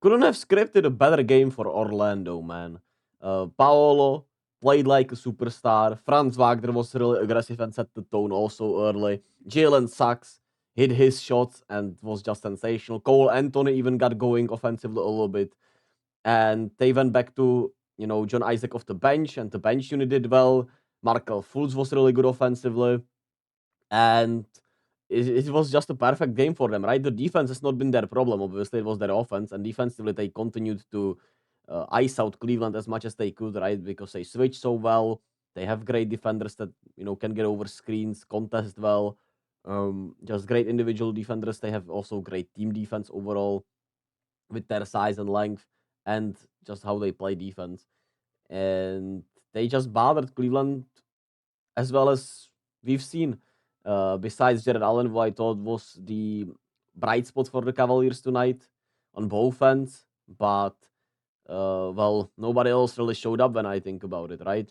couldn't have scripted a better game for Orlando, man. Paolo played like a superstar. Franz Wagner was really aggressive and set the tone also early. Jalen Sachs hit his shots and was just sensational. Cole Anthony even got going offensively a little bit. And they went back to, John Isaac off the bench, and the bench unit did well. Markel Fultz was really good offensively. And it was just a perfect game for them, right? The defense has not been their problem. Obviously, it was their offense, and defensively they continued to ice out Cleveland as much as they could, right? Because they switched so well. They have great defenders that can get over screens, contest well. Just great individual defenders. They have also great team defense overall with their size and length, and just how they play defense. And they just bothered Cleveland as well as we've seen. Besides Jared Allen, who I thought was the bright spot for the Cavaliers tonight on both ends, but well, nobody else really showed up when I think about it, right?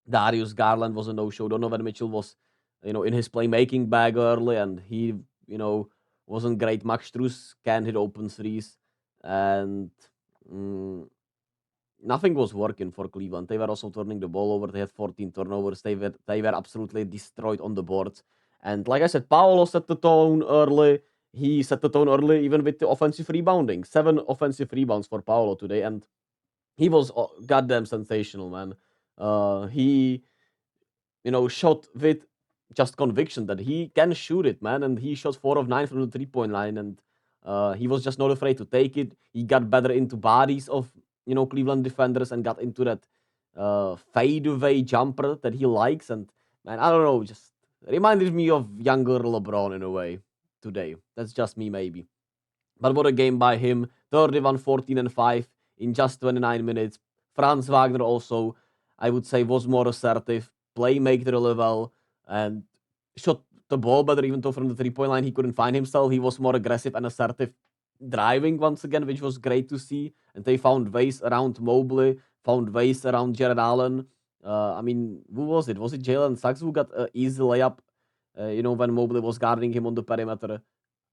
Darius Garland was a no-show. Donovan Mitchell was, in his playmaking bag early, and he, wasn't great. Max Strus can't hit open threes, and mm, nothing was working for Cleveland. They were also turning the ball over. They had 14 turnovers. They were absolutely destroyed on the boards. And like I said, Paolo set the tone early. He set the tone early even with the offensive rebounding. 7 offensive rebounds for Paolo today, and he was goddamn sensational, man. He shot with just conviction that he can shoot it, man. And he shot 4 of 9 from the 3-point line, and he was just not afraid to take it. He got better into bodies of Cleveland defenders and got into that fadeaway jumper that he likes. And man, I don't know, just reminded me of younger LeBron in a way today. That's just me, maybe. But what a game by him. 31, 14, and 5 in just 29 minutes. Franz Wagner also, I would say, was more assertive, playmaker really well, and shot the ball better, even though from the 3-point line he couldn't find himself. He was more aggressive and assertive driving once again, which was great to see. And they found ways around Mobley, found ways around Jared Allen. I mean, who was it? Was it Jalen Sachs who got an easy layup, when Mobley was guarding him on the perimeter?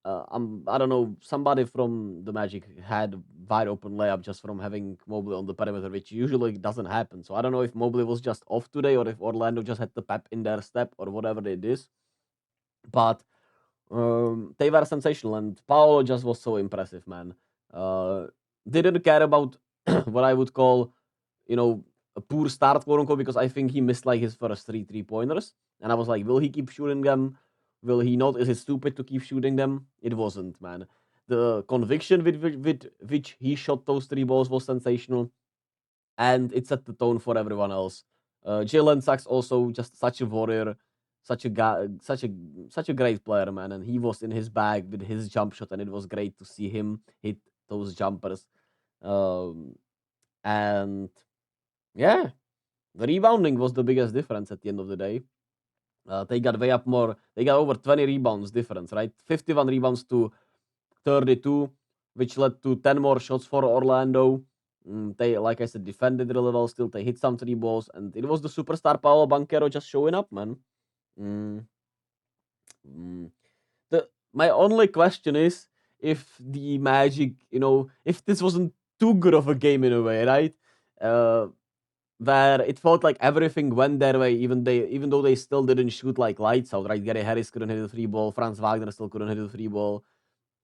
I don't know, somebody from the Magic had a wide open layup just from having Mobley on the perimeter, which usually doesn't happen. So I don't know if Mobley was just off today or if Orlando just had the pep in their step or whatever it is. But they were sensational, and Paolo just was so impressive, man. Didn't care about what I would call, a poor start, quote unquote, because I think he missed like his first 3 3-pointers. And I was like, will he keep shooting them? Will he not? Is it stupid to keep shooting them? It wasn't, man. The conviction with which he shot those 3 balls was sensational, and it set the tone for everyone else. Jalen Sachs also just such a warrior, such a guy, such a great player, man. And he was in his bag with his jump shot, and it was great to see him hit those jumpers. Um, and yeah, the rebounding was the biggest difference at the end of the day. They got way up more. They got over 20 rebounds difference, right? 51 rebounds to 32, which led to 10 more shots for Orlando. They, like I said, defended really well still. They hit some 3 balls, and it was the superstar Paolo Banchero just showing up, man. Mm, mm. My only question is if the Magic, if this wasn't too good of a game in a way, right? Uh, where it felt like everything went their way, even though they still didn't shoot like lights out, right? Gary Harris couldn't hit a 3 ball, Franz Wagner still couldn't hit a 3 ball,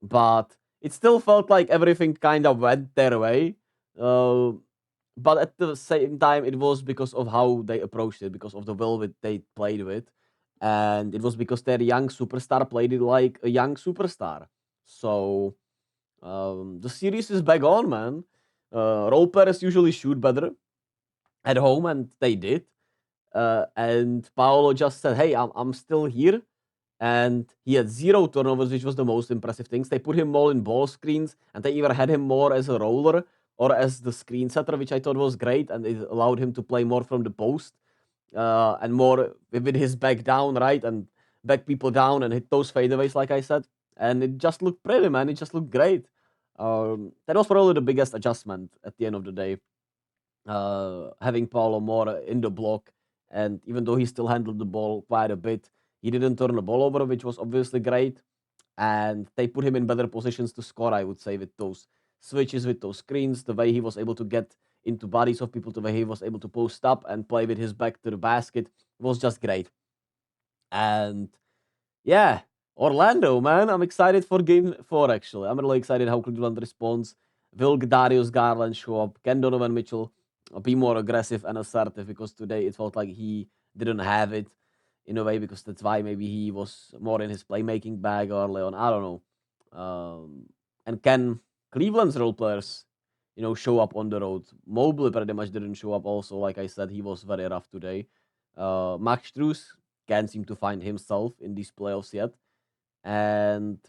but it still felt like everything kind of went their way. Uh, but at the same time, it was because of how they approached it, because of the will that they played with, and it was because their young superstar played it like a young superstar. So the series is back on, man. Role players usually shoot better at home, and they did. And Paolo just said, "Hey, I'm still here." And he had 0 turnovers, which was the most impressive things. They put him more in ball screens, and they either had him more as a roller or as the screen setter, which I thought was great, and it allowed him to play more from the post and more with his back down, right, and back people down and hit those fadeaways, like I said. And it just looked pretty, man. It just looked great. That was probably the biggest adjustment at the end of the day, having Paulo more in the block. And even though he still handled the ball quite a bit, he didn't turn the ball over, which was obviously great. And they put him in better positions to score, I would say, with those switches with those screens, the way he was able to get into bodies of people, the way he was able to post up and play with his back to the basket was just great. And yeah, Orlando, man, I'm excited for game 4, actually. I'm really excited how Cleveland responds. Will Darius Garland show up? Can Donovan Mitchell be more aggressive and assertive? Because today it felt like he didn't have it in a way, because that's why maybe he was more in his playmaking bag early on. I don't know. And can Cleveland's role players, show up on the road? Mobley pretty much didn't show up also. Like I said, he was very rough today. Max Strus can't seem to find himself in these playoffs yet. And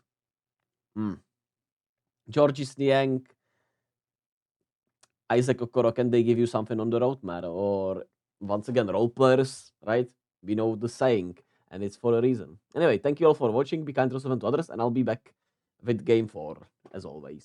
Georges Niang, Isaac Okoro, can they give you something on the road, man? Or once again, role players, right? We know the saying, and it's for a reason. Anyway, thank you all for watching. Be kind to yourself and to others, and I'll be back with game 4, as always.